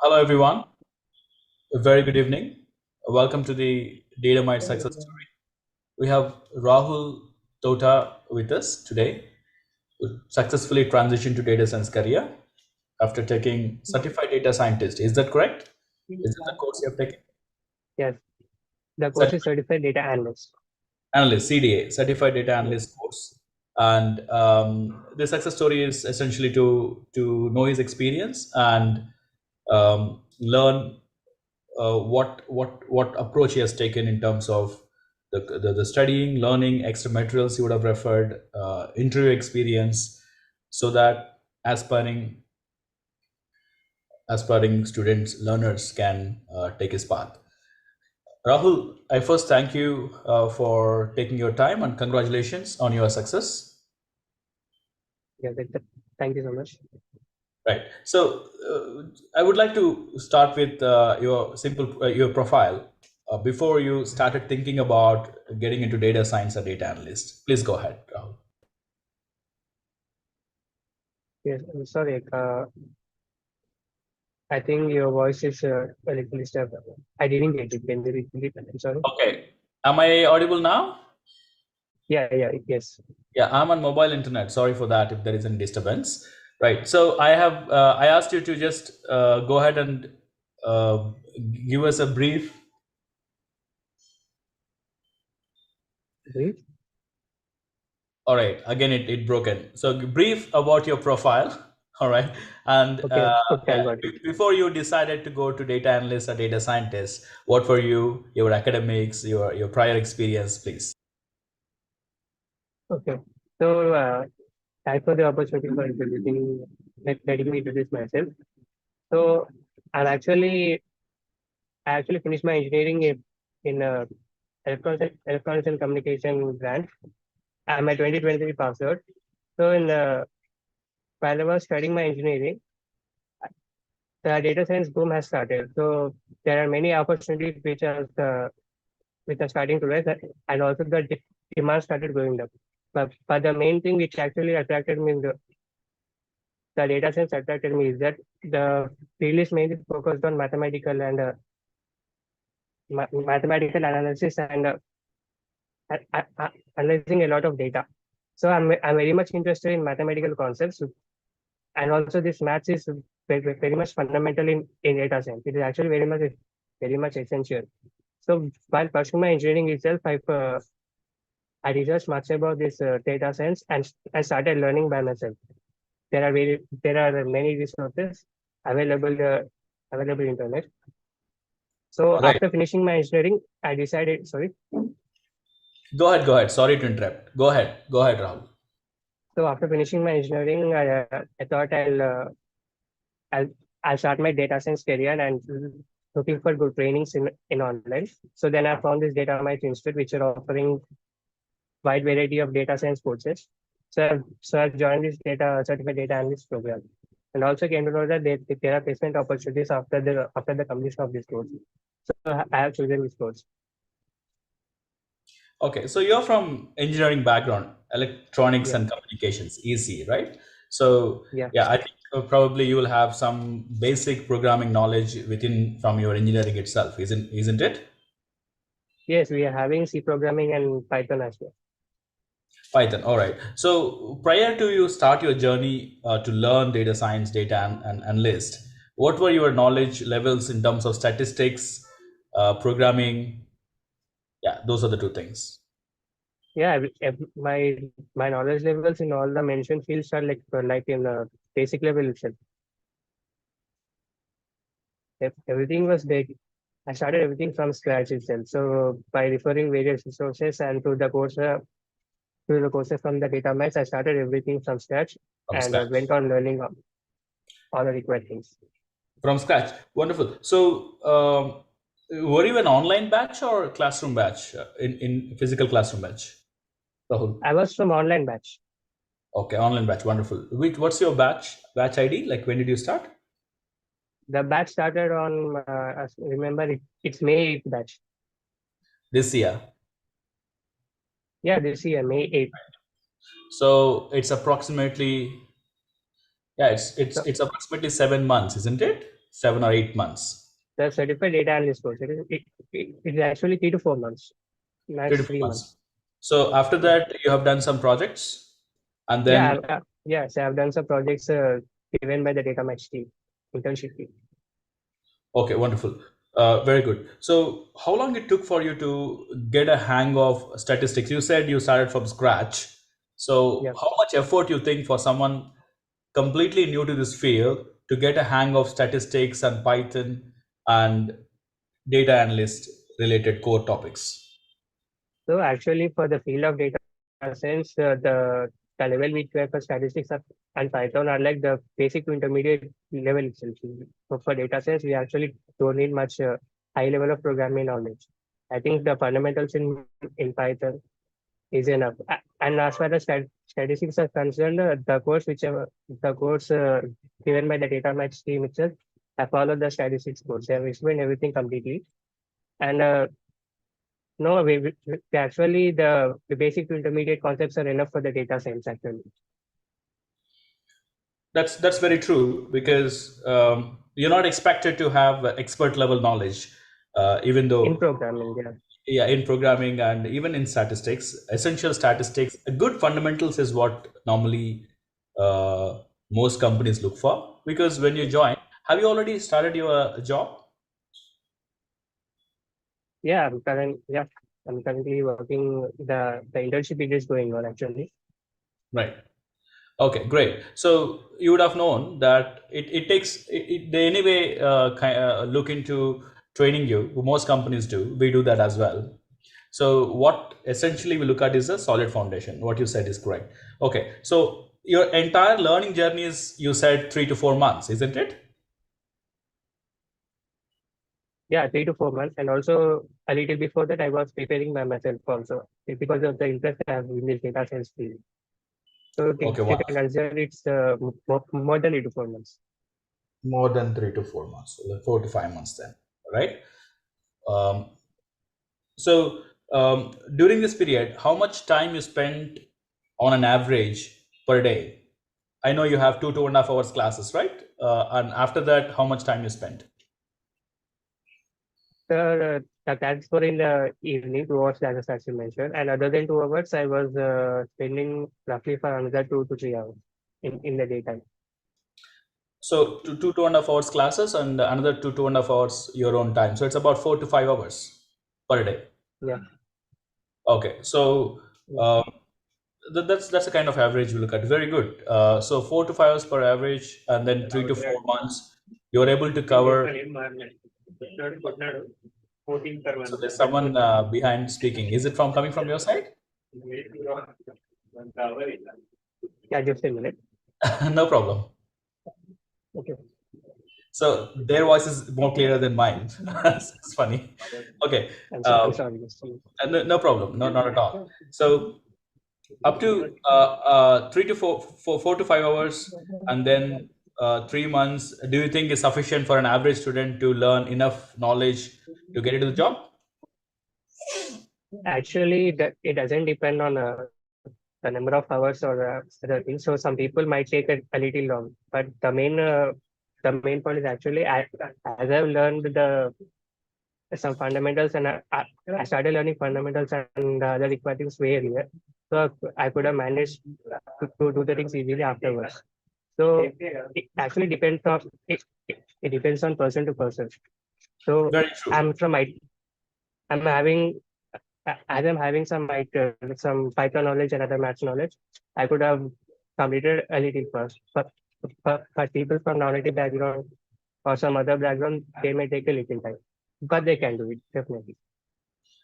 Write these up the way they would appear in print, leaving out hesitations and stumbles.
Hello, everyone. A very good evening. Welcome to the DataMites success story. We have Rahul Thota with us today, who successfully transitioned to data science career after taking certified data scientist. Is that correct? Is that the course you have taken? Yes, the course is Certified certified data analyst. analyst, CDA, certified data Yes. analyst course. And the success story is essentially to know his experience and learn what approach he has taken in terms of the studying, learning, extra materials he would have referred, interview experience, so that aspiring students, learners can take his path. Rahul, I first thank you for taking your time and congratulations on your success. Yes, thank you so much. Right. So I would like to start with your profile. Before you started thinking about getting into data science or data analyst, please go ahead, Rahul. Yes, I'm sorry. I think your voice is a little disturbed. I didn't get it. Can you repeat it? I'm sorry. Okay. Am I audible now? Yeah, yes. Yeah, I'm on mobile internet. Sorry for that if there is any disturbance. Right. So I asked you to just go ahead and uh, give us a brief. Brief. All right. Again, it broken. So brief about your profile. All right. And Okay, I yeah, got it. before you decided to go to data analyst or data scientist, what were you, your academics, your prior experience, please? Okay. So, thanks for the opportunity for introducing, letting me introduce myself. So, I actually finished my engineering in electronics and communication branch. I'm a 2023 pass out. So, while I was studying my engineering, the data science boom has started. So there are many opportunities which are starting to rise, and also the demand started going up. But the main thing which actually attracted me, the data science attracted me, is that the field is mainly focused on mathematical analysis and analyzing a lot of data. So I'm very much interested in mathematical concepts, and also this maths is very much fundamental in data science. It is actually very much essential. So while pursuing my engineering itself, I researched much about this data science, and I started learning by myself. There are many resources available available internet. So Right. after finishing my engineering, I decided. Sorry. Go ahead. Go ahead. Sorry to interrupt. Go ahead. Go ahead, Rahul. So after finishing my engineering, I thought I'll I'll start my data science career and looking for good trainings in online. So then I found this DataMites Institute, which are offering wide variety of data science courses. So I've joined this data certified data analyst program, and also came to know that there are placement opportunities after the completion of this course. So I have chosen this course. Okay. So you're from engineering background, electronics Yeah, and communications, EC, right? So yeah, yeah, I think probably you will have some basic programming knowledge within from your engineering itself, isn't it? yes. We are having C programming and Python as well. Python. All right. So prior to you start your journey to learn data science, data and analyst, what were your knowledge levels in terms of statistics, programming? Yeah, those are the two things. Yeah, my knowledge levels in all the mentioned fields are like in basic level itself. Everything was big. I started everything from scratch itself. So by referring various resources and to the courses from the DataMites, I started everything from scratch From and scratch. went on learning all the required things. From scratch. Wonderful. So, were you an online batch or classroom batch in physical classroom batch? Rahul. I was from online batch. Okay, online batch. Wonderful. What's your batch ID? Like when did you start? The batch started on, remember, it's May 8th batch. This year. Yeah, this year, May 8th. So it's approximately Yeah, it's So it's approximately 7 months, isn't it? 7 or 8 months. the certified data analyst course, it is actually 3 to 4 months, Three to max four 3 months. months. So after Yeah. that, you have done some projects, and Yeah, then yes, I've done some projects given by the DataMites team, internship team. okay, wonderful, very good. So how long it took for you to get a hang of statistics? You said you started from scratch. So Yeah. how much effort you think for someone completely new to this field to get a hang of statistics and Python and data analyst related core topics? So actually, for the field of data science, the level we require for statistics and Python are like the basic to intermediate level itself. So for data science, we actually don't need much high level of programming knowledge. I think the fundamentals in Python is enough. And as far as statistics are concerned, the course given by the data match team itself, I followed the statistics course. They have explained everything completely. And no, actually the basic to intermediate concepts are enough for the data science actually. That's very true because you're not expected to have expert level knowledge, even In though programming, yeah. yeah, in programming and even in statistics, essential statistics, a good fundamentals is what normally uh, most companies look for. Because when you join, have you already started your job? Yeah, I'm currently working the internship is going on actually. Right. Okay, great. So you would have known that it takes they anyway look into training you. Most companies do. We do that as well. So what essentially we look at is a solid foundation. What you said is correct. Okay, so your entire learning journey is, you said, 3 to 4 months, isn't it? Yeah, 3 to 4 months. And also a little before that I was preparing by myself also because of the interest I have in this data science field. So Okay, you can consider it's more than 3 to 4 months. more than 3 to 4 months, so like 4 to 5 months then, right? Um, so during this period, how much time you spent on an average per day? I know you have 2.5 hours classes, right? And after that, how much time you spent? The classes were in the evening, 2 hours classes as you mentioned. And other than 2 hours, I was spending roughly for another 2 to 3 hours in the daytime. So two and a half hours classes and another two and a half hours your own time. So it's about 4 to 5 hours per day. Yeah. Okay, so Yeah. uh, that's the kind of average we look at. Very good. So 4 to 5 hours per average, and then 3 to 4 months, you're able to cover. So there's someone behind speaking. Is it from coming from your side? Yeah, just a minute. No problem. Okay. So their voice is more clearer than mine. It's funny. Okay, I'm uh, sorry. Just, no problem. No, not at all. So up to 4 to 5 hours, and then 3 months. Do you think is sufficient for an average student to learn enough knowledge to get into the job? actually, it doesn't depend on the number of hours or other things. So some people might take a little long, but the main point is actually as I've learned the some fundamentals and I started learning fundamentals and the other requirements way earlier. So I could have managed to do the things easily afterwards. So it actually it depends on person to person. So Very true. I'm from I I'm having as I'm having some Python knowledge and other maths knowledge, I could have completed a little first. But people from non-native background or some other background, they may take a little time, but they can do it definitely.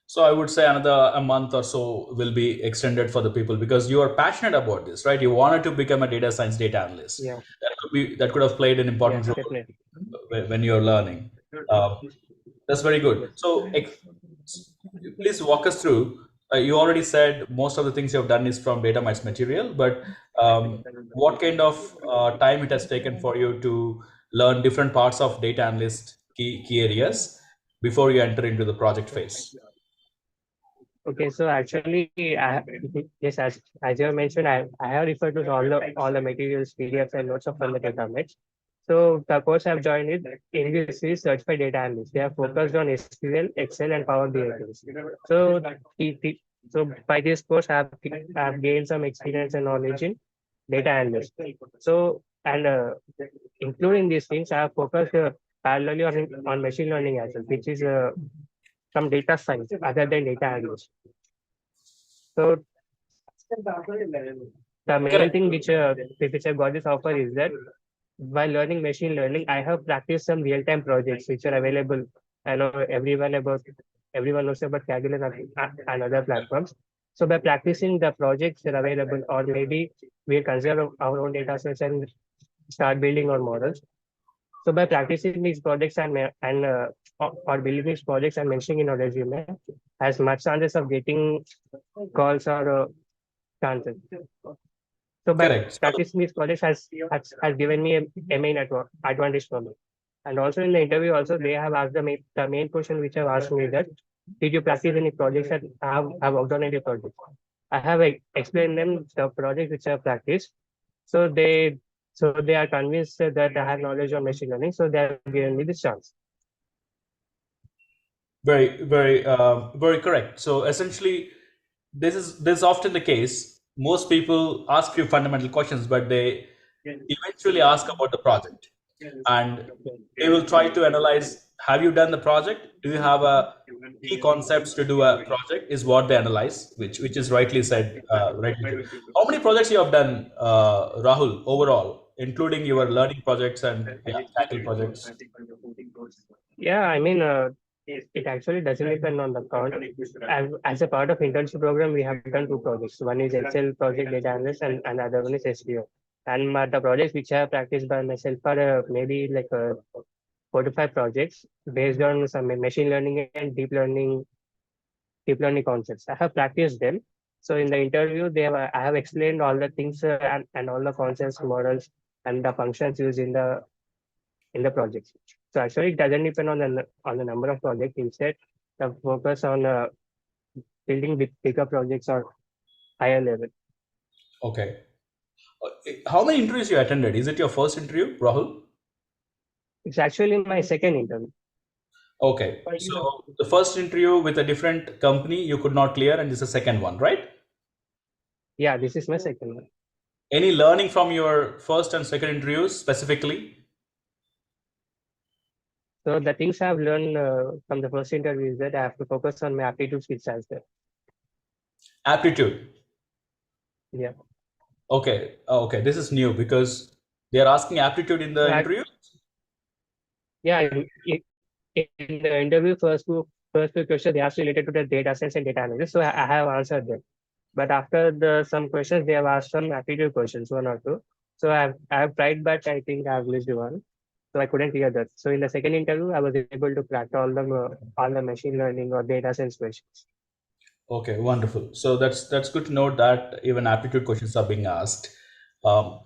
So I would say another a month or so will be extended for the people because you are passionate about this, right? You wanted to become a data science data analyst. Yeah, That could have played an yeah, important role definitely. when you're learning. Uh, that's very good. Yes. So please walk us through. You already said most of the things you have done is from DataMites material, but what kind of time it has taken for you to learn different parts of data analyst key areas before you enter into the project phase? Okay, so actually, yes, as you have mentioned, I have referred to all the materials, PDFs, and notes of from the DataMites. So the course I've joined is English is Certified Data Analyst. They are focused on SQL, Excel, and Power BI tools. So, so by this course, I have gained some experience and knowledge in data analyst. So, and including these things, I have focused parallelly on machine learning as well, which is some data science other than data analyst. So the main Correct. thing which I got this offer is that while learning machine learning, I have practiced some real-time projects which are available. I know everyone knows about Kaggle and other platforms. So by practicing the projects that are available, or maybe we consider our own data sets and start building our models. So by practicing these projects or building these projects and mentioning in our resume, has much chances of getting calls or chances. So by Correct. So, practicing these projects has given me a main advantage for me. And also in the interview, also they have asked the main question which have asked me that did you practice any projects that have worked on any projects? I have explained them the projects which I have practiced. So they are convinced that I have knowledge on machine learning. So they have given me this chance. very correct. So essentially, this is often the case. Most people ask you fundamental questions, but they eventually ask about the project, and they will try to analyze, have you done the project, do you have a key concepts to do a project, is what they analyze, which is rightly said, rightly true. How many projects you have done, Rahul, overall, including your learning projects and, yeah, tackle projects? Yeah, I mean, it actually doesn't depend on the count. As a part of internship program, we have done two projects. One is Excel project data analyst, and another one is SEO. And the projects which I have practiced by myself are maybe like 4 to 5 projects based on some machine learning and deep learning concepts. I have practiced them. So in the interview, I have explained all the things and all the concepts, models, and the functions used in the projects. So actually, it doesn't depend on the number of projects. Instead, the focus on building bigger projects or higher level. Okay. How many interviews you attended? Is it your first interview, Rahul? It's actually my second interview. Okay. So the first interview with a different company you could not clear, and this is the second one, right? Yeah, this is my second one. Any learning from your first and second interviews specifically? So the things I've learned from the first interview is that I have to focus on my aptitude skills as well. Aptitude. Yeah. Okay. Okay. This is new because they are asking aptitude in So the interview. yeah, in the interview, first two questions they asked related to the data science and data analysis. So I have answered them. But after some questions, they have asked some aptitude questions, one or two. So I have tried, but I think I've missed one. So I couldn't hear that. So in the second interview, I was able to crack all the machine learning or data science questions. Okay, wonderful. So that's good to know that even aptitude questions are being asked. Um,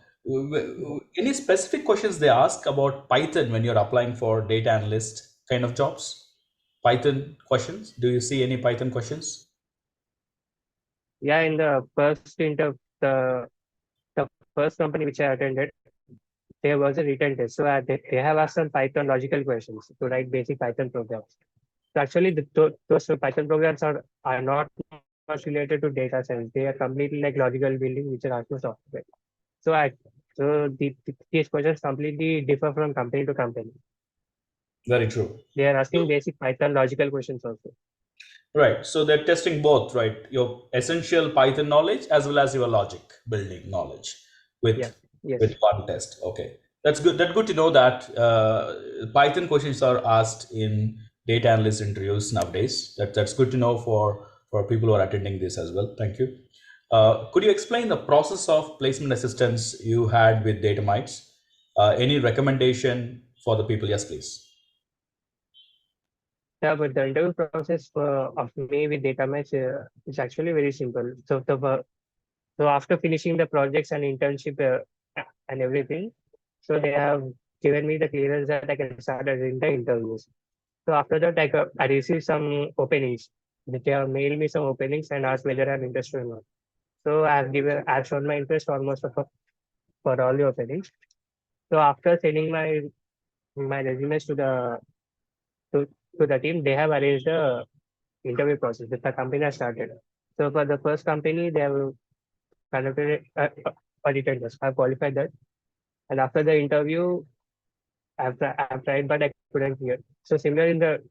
any specific questions they ask about Python when you're applying for data analyst kind of jobs? Python questions? Do you see any Python questions? Yeah, in the the first company which I attended, there was a written test. So they have asked some Python logical questions to write basic Python programs. So actually, those Python programs are not much related to data science. They are completely like logical building, which are also software. So these questions completely differ from company to company. Very true. They are asking basic Python logical questions also. Right. So they're testing both, right? Your essential Python knowledge as well as your logic building knowledge Yeah. with Yes. one test. Okay, that's good. That's good to know that Python questions are asked in data analyst interviews nowadays. That's good to know for people who are attending this as well. Thank you. Could you explain the process of placement assistance you had with DataMites? Any recommendation for the people? Yes, please. Yeah, but the interview process of me with DataMites is actually very simple. So after finishing the projects and internship and everything, so they have given me the clearance that I can start attending the interviews. So after that, I received some openings. They have mailed me some openings and asked whether I'm interested or not. So I've shown my interest almost for all the openings. So after sending my resumes to, to the team, they have arranged a interview process that the company has started. So for the first company, they have conducted a written test. I've qualified that. And after the interview, I've tried, but I couldn't clear. So similar in the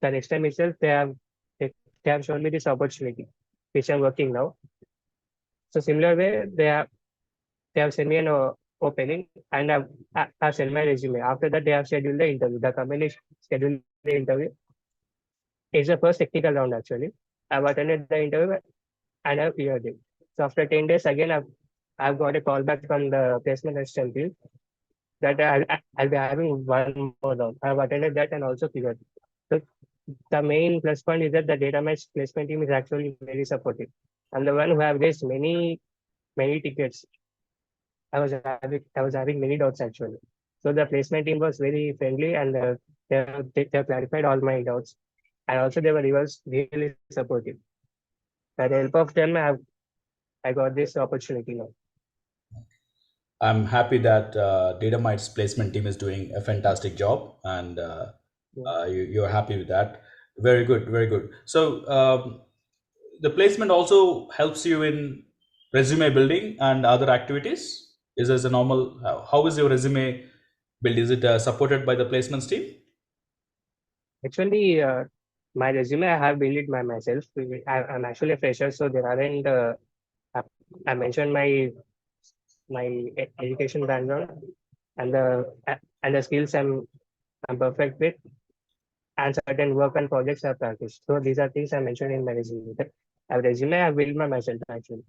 next time itself, they, they have shown me this opportunity, which I'm working now. So similar way, they have sent me an opening, and I've sent my resume. After that, they have scheduled the interview. The company scheduled the interview. It's the first technical round actually. I've attended the interview and I've cleared it. So after 10 days, again, I've got a call back from the placement assistant team that I'll be having one more round. I've attended that and also cleared. So the main plus point is that the DataMites placement team is actually very supportive. I'm the one who have raised many tickets. I was having many doubts actually. So the placement team was very friendly and they clarified all my doubts. And also they were really supportive. By the help of them, I got this opportunity now. I'm happy that DataMites placement team is doing a fantastic job, and Yeah. you're happy with that. Very good, very good. So the placement also helps you in resume building and other activities. Is as a normal? How is your resume build? Is it supported by the placements team? Actually, my resume I have built it by myself. I'm actually a fresher, so there aren't. I, I mentioned my education background and the skills I'm perfect with, and certain work and projects I've practiced. So these are things I mentioned in my resume. A resume I built by myself actually.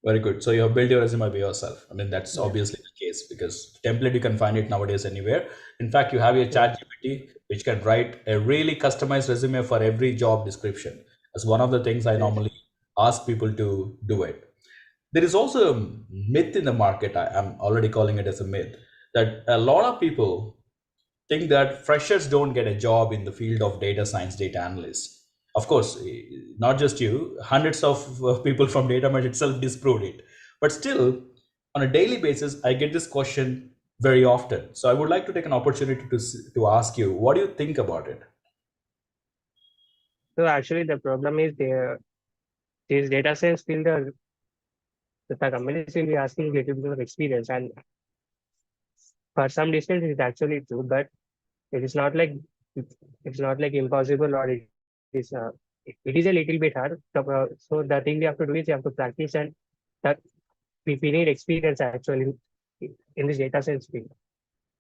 Very good. So you have built your resume by yourself. I mean, that's Yeah. obviously the case because template you can find it nowadays anywhere. In fact, you have your Yeah. chat GPT, which can write a really customized resume for every job description. That's one of the things I Yes. normally ask people to do it. There is also a myth in the market. I'm already calling it as a myth that a lot of people think that freshers don't get a job in the field of data science, data analyst. Of course, not just you, hundreds of people from DataMites itself disproved it. But still, on a daily basis, I get this question very often. So I would like to take an opportunity to ask you, what do you think about it? So actually, the problem is these data science field, the companies will be asking little bit of experience, and for some distance, it's actually true, but it is not like it's not like impossible or it is a little bit hard. So the thing we have to do is you have to practice and that we need experience actually in this data science field.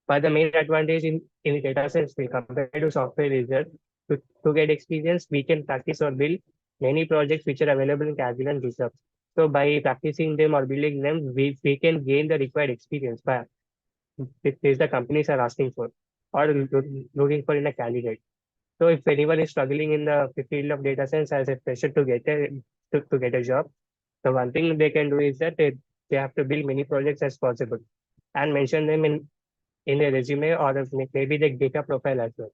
But the main advantage in the data science field compared to software is that to get experience, we can practice or build many projects which are available in Kaggle and GitHub. So by practicing them or building them, we can gain the required experience by which the companies are asking for or looking for in a candidate. So if anyone is struggling in the field of data science as a fresher to get a job, the one thing they can do is that they have to build many projects as possible and mention them in a resume or maybe the data profile as well.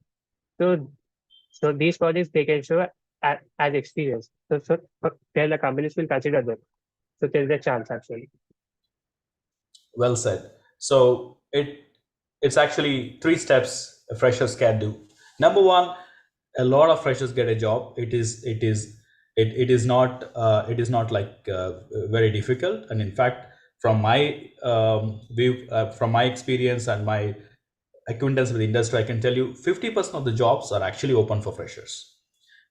So so these projects they can show as experience. So then the companies will consider them. So there's a chance actually. Well said. So it's actually three steps a freshers can do. Number one, a lot of freshers get a job. It is not like very difficult. And in fact, from my view, from my experience and my acquaintance with the industry, I can tell you 50% of the jobs are actually open for freshers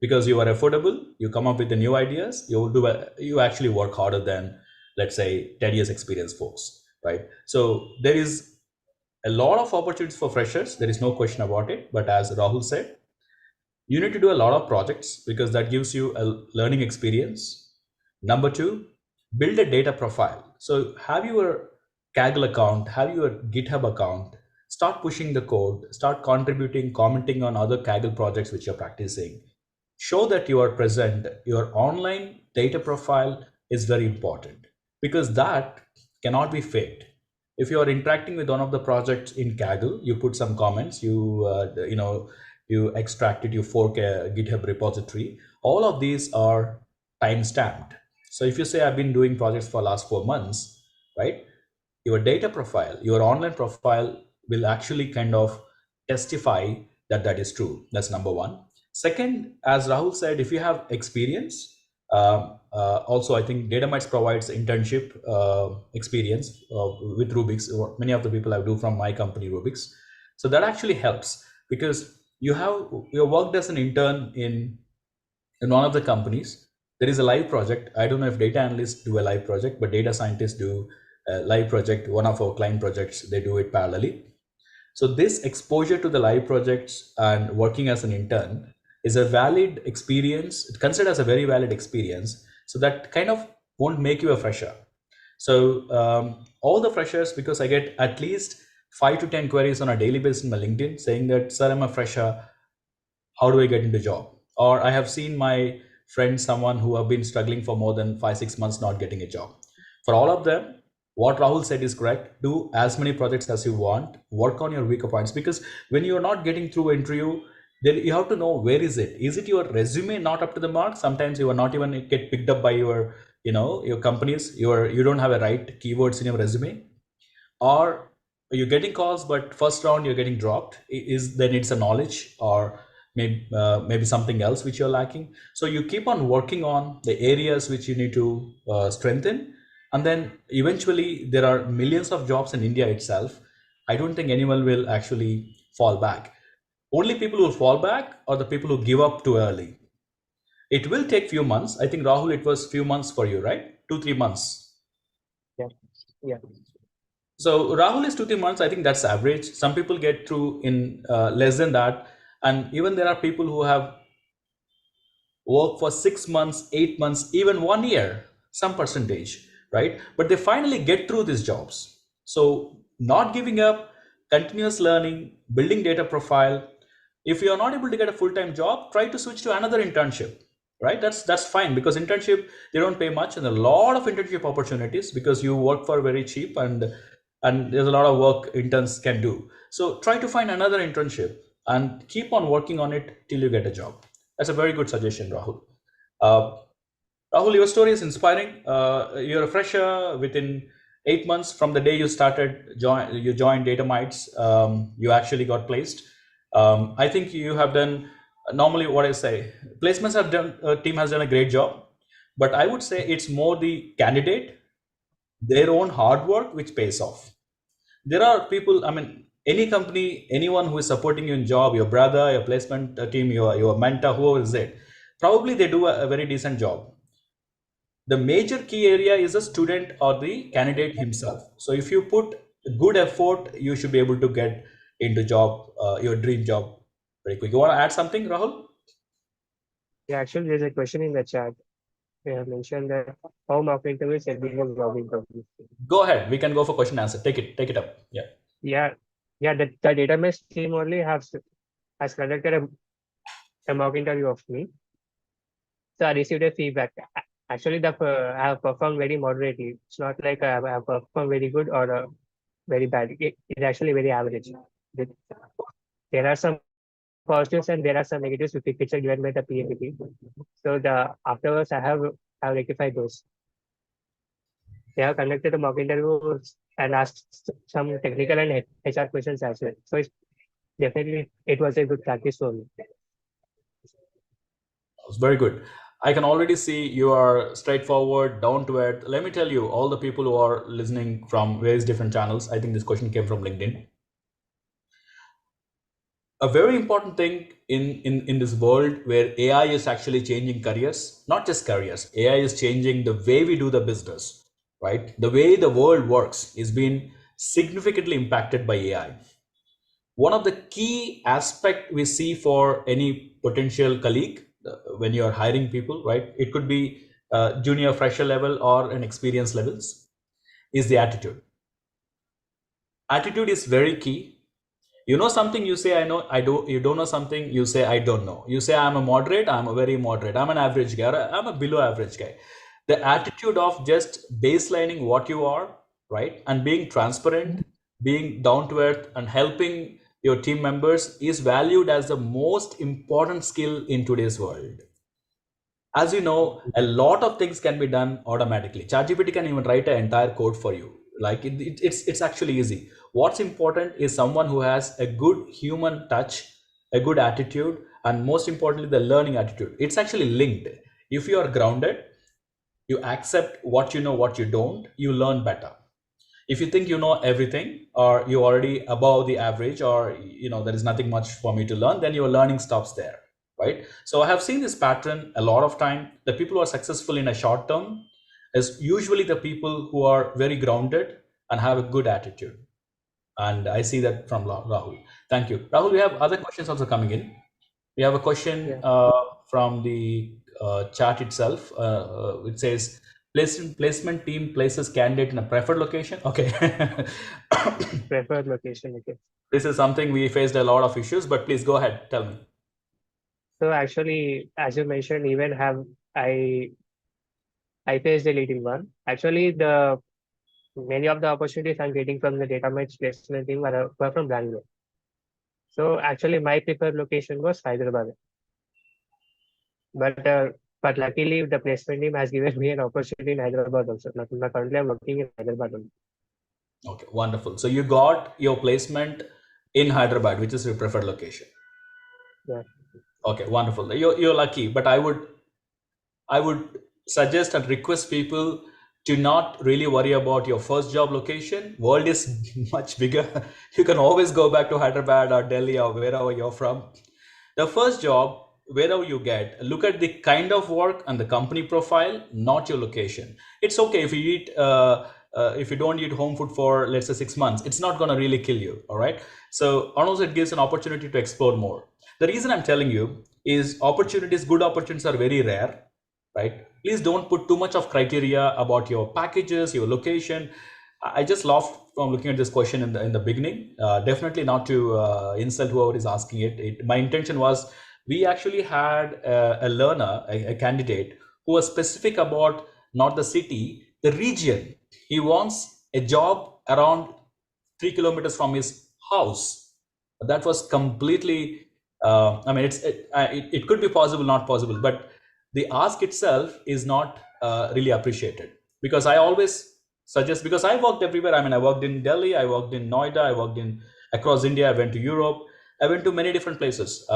because you are affordable. You come up with the new ideas. You actually work harder than, let's say, 10 years experience folks, right? So there is a lot of opportunities for freshers. There is no question about it. But as Rahul said, you need to do a lot of projects because that gives you a learning experience. Number two, build a data profile. So have your Kaggle account, have your GitHub account, start pushing the code, start contributing, commenting on other Kaggle projects which you're practicing. Show that you are present. Your online data profile is very important because that cannot be faked. If you are interacting with one of the projects in Kaggle, you put some comments, you you extract it, you fork a GitHub repository. All of these are time stamped. So if you say I've been doing projects for last 4 months, right? Your data profile, your online profile will actually kind of testify that that is true. That's number one. Second, as Rahul said, if you have experience, also I think DataMites provides internship experience with Rubix. Many of the people I do from my company, Rubix. So that actually helps because you worked as an intern in one of the companies. There is a live project. I don't know if data analysts do a live project, but data scientists do a live project. One of our client projects, they do it parallelly. So this exposure to the live projects and working as an intern is a valid experience. It's considered as a very valid experience. So that kind of won't make you a fresher. So all the freshers, because I get at least 5 to 10 queries on a daily basis in my LinkedIn saying that, sir, I'm a fresher, how do I get into job? Or I have seen my friends, someone who have been struggling for more than 5 6 months not getting a job. For all of them, what Rahul said is correct. Do as many projects as you want, work on your weaker points, because when you're not getting through interview, then you have to know where is it your resume not up to the mark? Sometimes you are not even get picked up by your companies, you don't have a right keywords in your resume, or you're getting calls but first round you're getting dropped. Is then it's a knowledge, or maybe something else which you're lacking. So you keep on working on the areas which you need to strengthen, and then eventually there are millions of jobs in India itself. I don't think anyone will actually fall back. Only people who fall back are the people who give up too early. It will take few months. I think, Rahul, it was few months for you, right? 2 3 months. Yeah. Yeah. So Rahul is 2 3 months. I think that's average. Some people get through in less than that, and even there are people who have worked for 6 months, 8 months, even 1 year, some percentage, right? But they finally get through these jobs. So not giving up, continuous learning, building data profile. If you are not able to get a full-time job, try to switch to another internship, right? That's fine, because internship, they don't pay much, and a lot of internship opportunities because you work for very cheap, and there's a lot of work interns can do. So try to find another internship and keep on working on it till you get a job. That's a very good suggestion, Rahul. uh, Rahul, your story is inspiring. You're a fresher. Within 8 months from the day you you joined DataMites, you actually got placed. I think you have done, normally what I say, placements have done, team has done a great job, but I would say it's more the candidate, their own hard work, which pays off. There are people, I mean, any company, anyone who is supporting you in job, your brother, your placement team, your mentor, whoever is it, probably they do a very decent job. The major key area is the student or the candidate himself. So if you put good effort, you should be able to get into job, your dream job, very quick. You want to add something, Rahul? Yeah, actually, there's a question in the chat. They have mentioned that how mock interviews help you in job interviews. Go ahead, we can go for question answer. Take it up. Yeah. Yeah, yeah. The database team only has conducted a mock interview of me. So I received a feedback. Actually, I have performed very moderately. It's not like I have performed very good or very bad. It's actually very average. There there are some positives and there are some negatives which are given by the PAPT. So afterwards I have rectified those. They have conducted a mock interviews and asked some technical and HR questions as well. So definitely it was a good practice for me. It's very good. I can already see you are straightforward, down to earth. Let me tell you, all the people who are listening from various different channels, I think this question came from LinkedIn. A very important thing in this world where AI is actually changing careers, not just careers, AI is changing the way we do the business, right? The way the world works is being significantly impacted by AI. One of the key aspect we see for any potential colleague when you are hiring people, right? It could be junior, fresher level or an experience levels, is the attitude. Attitude is very key. You know something, you say I know. I do. You don't know something, you say I don't know. You say I'm a moderate, I'm a very moderate, I'm an average guy, or I'm a below average guy. The attitude of just baselining what you are, right, and being transparent, being down to earth, and helping your team members is valued as the most important skill in today's world. As you know, a lot of things can be done automatically. ChatGPT can even write an entire code for you. Like it's actually easy. What's important is someone who has a good human touch, a good attitude, and most importantly, the learning attitude. It's actually linked. If you are grounded, you accept what you know, what you don't, you learn better. If you think you know everything, or you're already above the average, or there is nothing much for me to learn, then your learning stops there, right? So I have seen this pattern a lot of time. The people who are successful in a short term is usually the people who are very grounded and have a good attitude. And I see that from Rahul. Thank you, Rahul. We have other questions also coming in. We have a question Yeah, from the chat itself. It says, placement team places candidate in a preferred location. Okay. preferred location. Okay. This is something we faced a lot of issues, but please go ahead. Tell me. So actually, as you mentioned, even have I I faced a leading one. Actually, the many of the opportunities I'm getting from the DataMites placement team were from Bangalore. So actually, my preferred location was Hyderabad. But uh, but luckily, the placement team has given me an opportunity in Hyderabad also. Not currently, I'm working in Hyderabad only. Okay, wonderful. So you got your placement in Hyderabad, which is your preferred location. Yeah, Okay, wonderful. You're lucky, but I would suggest and request people to not really worry about your first job location. World is much bigger. You can always go back to Hyderabad or Delhi or wherever you're from. The first job, wherever you get, look at the kind of work and the company profile, not your location. It's okay if you eat. If you don't eat home food for, let's say, 6 months, it's not going to really kill you. All right. So also it gives an opportunity to explore more. The reason I'm telling you is good opportunities are very rare, right? Please don't put too much of criteria about your packages, your location. I just laughed from looking at this question in the beginning. Definitely not to insult whoever is asking it. My intention was, we actually had a learner, a candidate, who was specific about not the city, the region. He wants a job around 3 kilometers from his house. That was completely. I mean, it could be possible, not possible, but the ask itself is not really appreciated, because I always suggest, because I worked everywhere. I mean, I worked in Delhi, I worked in Noida, I worked in across India, I went to Europe, I went to many different places.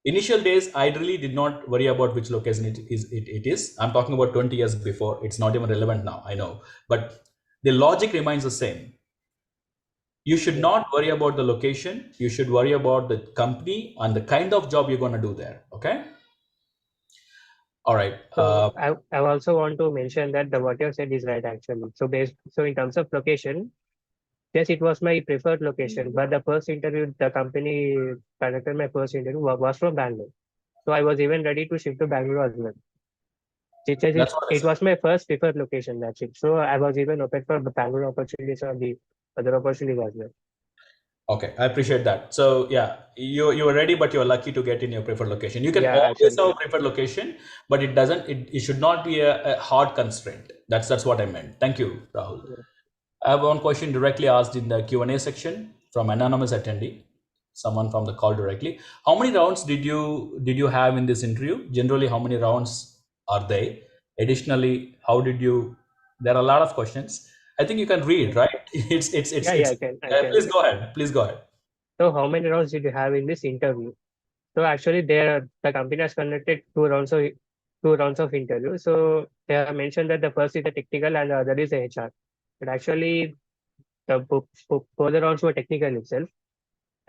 Initial days, I really did not worry about which location it is. I'm talking about 20 years before. It's not even relevant now, I know, but the logic remains the same. You should yeah. not worry about the location. You should worry about the company and the kind of job you're going to do there. Okay. All right. So I also want to mention that the what you said is right actually. So in terms of location, yes, it was my preferred location. But the first interview, the company conducted my first interview was from Bangalore. So I was even ready to shift to Bangalore as well. That's what I It said. was my first preferred location. That's it. So I was even open for the Bangalore opportunities or the other opportunities as well. Okay, I appreciate that. So yeah, you were ready, but you're lucky to get in your preferred location. You can Yeah, always actually. have a preferred location, but it should not be a hard constraint. That's what I meant. Thank you, Rahul. Yeah. I have one question directly asked in the Q&A section from anonymous attendee, someone from the call directly. How many rounds did you have in this interview? Generally, how many rounds are they? Additionally, how did you? There are a lot of questions. I think you can read, right? It's. Yeah, I can. Please go ahead. Please go ahead. So how many rounds did you have in this interview? So actually, the company has conducted two rounds of interview. So they have mentioned that the first is the technical and the other is the HR. But actually, further rounds were technical itself.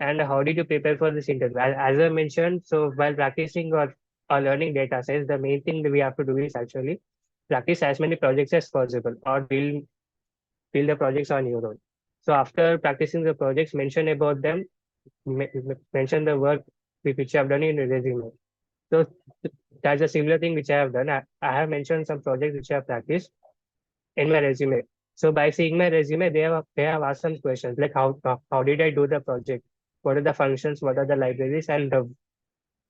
And how did you prepare for this interview? As I mentioned, so while practicing or learning data science, the main thing that we have to do is actually practice as many projects as possible, or build the projects on your own. So after practicing the projects, mention about them, mention the work which you have done in your resume. So that's a similar thing which I have done. I have mentioned some projects which I have practiced in my resume. So by seeing my resume, they have asked some questions like how did I do the project? What are the functions? What are the libraries? And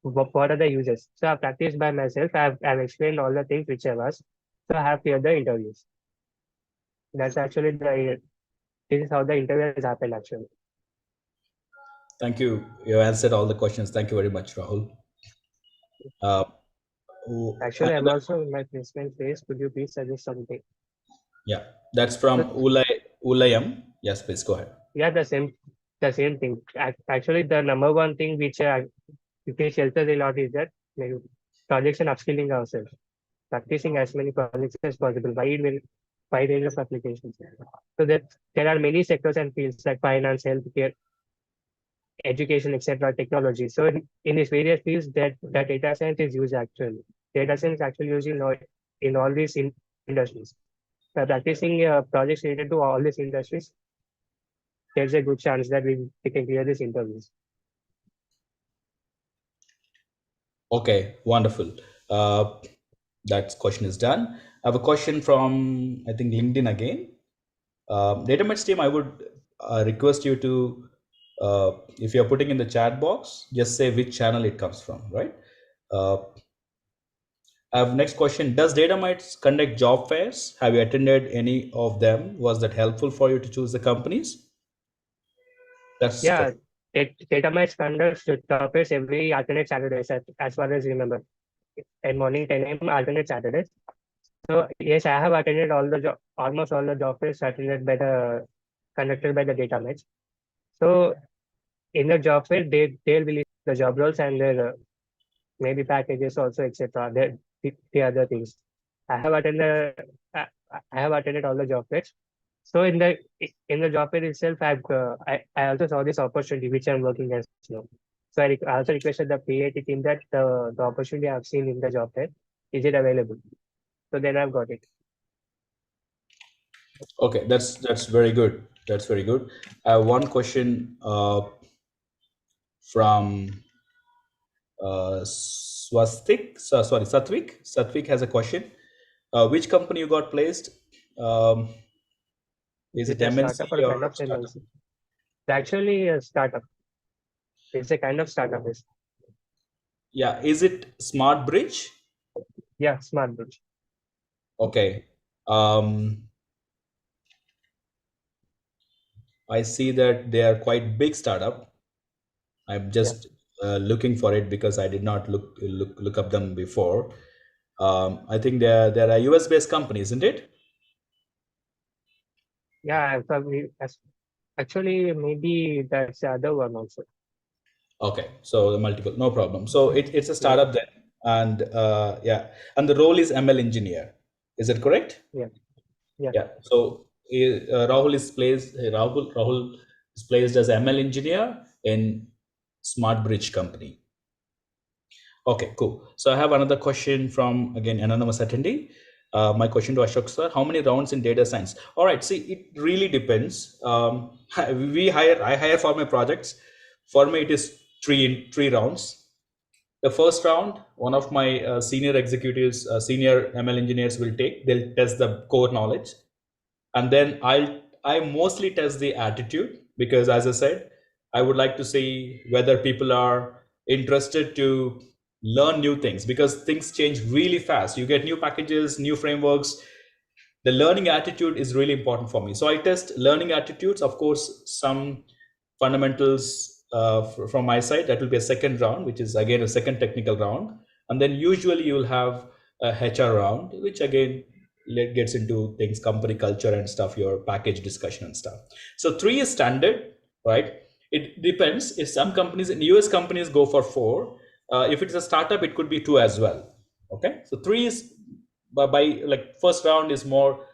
what are the users? So I've practiced by myself. I've explained all the things which I've asked. So I have cleared the interviews. That's actually this is how the interview has happened actually. Thank you. You answered all the questions. Thank you very much, Rahul. Uh, Actually, I'm another, also in my placement phase. Could you please suggest something? yeah, that's So, from Ulayam. Yes, please go ahead. yeah, the same thing. Actually, the number one thing which helps us a lot is that like, projects and upskilling ourselves, practicing as many projects as possible, wide range of applications. So that there are many sectors and fields like finance, healthcare, education, etc., technology. So in these various fields, that data science is used actually. Data science is actually used in all these industries. By practicing projects related to all these industries, there's a good chance that we can clear these interviews. Okay, wonderful. Uh, that question is done. I have a question from, I think, LinkedIn again. DataMites team, I would request you to, if you're putting in the chat box, just say which channel it comes from, right? Uh, I have next question. Does DataMites conduct job fairs? Have you attended any of them? Was that helpful for you to choose the companies? That's the Yeah, question. DataMites conducts topics every alternate Saturdays, as far as I remember. At morning 10 a.m. alternate Saturdays. So yes, I have attended almost all the job fairs attended by the conducted by the DataMites. So in the job fair, they'll release the job roles and their maybe packages also, etc. The other things. I have attended I, I have attended all the job fairs. So in the job fair itself, I also saw this opportunity which I'm working as now. So I also requested the PAT team that the opportunity I've seen in the job fair, is it available? So then I've got it. Okay, that's very good. That's very good. I have one question from Swastik. Sorry, Satvik. Satvik has a question. Which company you got placed? Um, Is is it it a MNC startup or a or kind of startup? MNC? It's actually a startup. It's a kind of startup. Yeah, is it Smartbridge? Yeah, Smartbridge. Okay. Um, I see that they are quite big startup. I'm Yeah, just looking for it because I did not look up them before. I think they're a US based company, isn't it? yeah. Actually, maybe that's the other one also. Okay, so the multiple, no problem. So it's a Yeah, startup then, and yeah, and the role is ML engineer. Is it correct? yeah, yeah. Yeah. So Rahul is placed as ML engineer in Smartbridge company. Okay, cool. So I have another question from again anonymous attendee. My question to Ashok sir: how many rounds in data science? All right. See, it really depends. I hire for my projects. For me, it is three rounds. The first round, one of my senior executives, senior ML engineers will take. They'll test the core knowledge, and then I mostly test the attitude because, as I said, I would like to see whether people are interested to learn new things because things change really fast. You get new packages, new frameworks. The learning attitude is really important for me. So I test learning attitudes, of course, some fundamentals from my side. That will be a second round, which is again a second technical round. And then usually you'll have a HR round, which again gets into things, company culture and stuff, your package discussion and stuff. So three is standard, right? It depends. If some companies, in US companies, go for four. If it's a startup, it could be two as well. Okay, so three is by like first round is more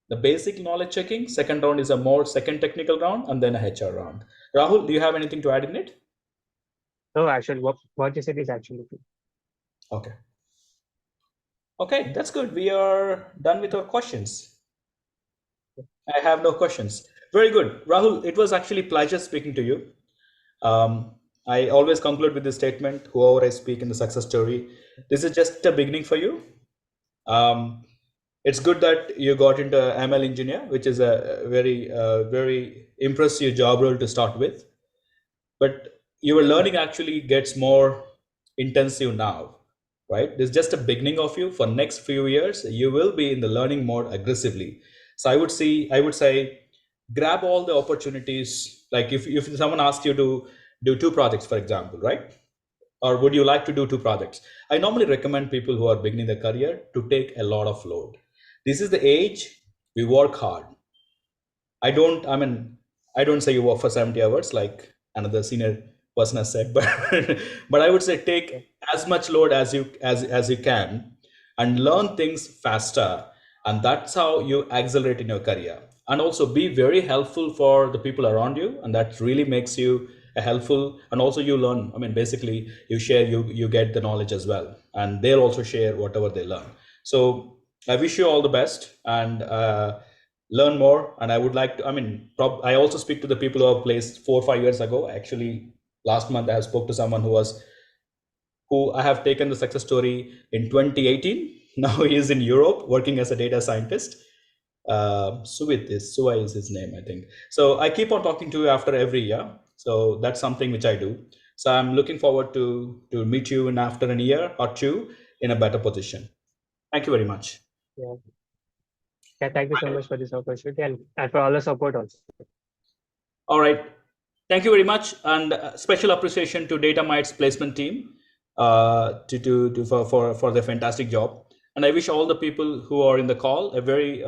the basic knowledge checking, second round is a more second technical round, and then a HR round. Rahul, do you have anything to add in it? No, actually, what you said is actually true. Okay. Okay, that's good. We are done with our questions. I have no questions. Very good. Rahul, it was actually pleasure speaking to you. Um, I always conclude with this statement, whoever I speak in the success story, this is just a beginning for you. Um, it's good that you got into ML engineer, which is a very impressive job role to start with. But your learning actually gets more intensive now, right? This is just a beginning of you. For next few years you will be in the learning mode aggressively. So I would say grab all the opportunities. Like if someone asks you to do two projects, for example, right? Or would you like to do two projects? I normally recommend people who are beginning their career to take a lot of load. This is the age we work hard. I mean, I don't say you work for 70 hours like another senior person has said, but but I would say Yeah, take as much load as you can and learn things faster. And that's how you accelerate in your career. And also be very helpful for the people around you. And that really makes you a helpful, and also you learn. I mean, basically you share, you get the knowledge as well. And they'll also share whatever they learn. So I wish you all the best, and learn more. And I would like to, I mean, I also speak to the people who have placed 4 or 5 years ago. Actually, last month I spoke to someone who I have taken the success story in 2018. Now he is in Europe working as a data scientist. Suwai is his name, I think. So I keep on talking to you after every year. So that's something which I do. So I'm looking forward to meet you in after a year or two in a better position. Thank you very much. yeah. Yeah, thank you so much for this opportunity and for all the support also. All right. Thank you very much, and special appreciation to DataMites placement team for their fantastic job. And I wish all the people who are in the call a very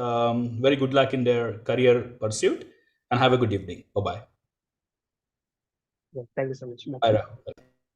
good luck in their career pursuit, and have a good evening. Bye bye. Yeah, thank you so much. Bye. Bye.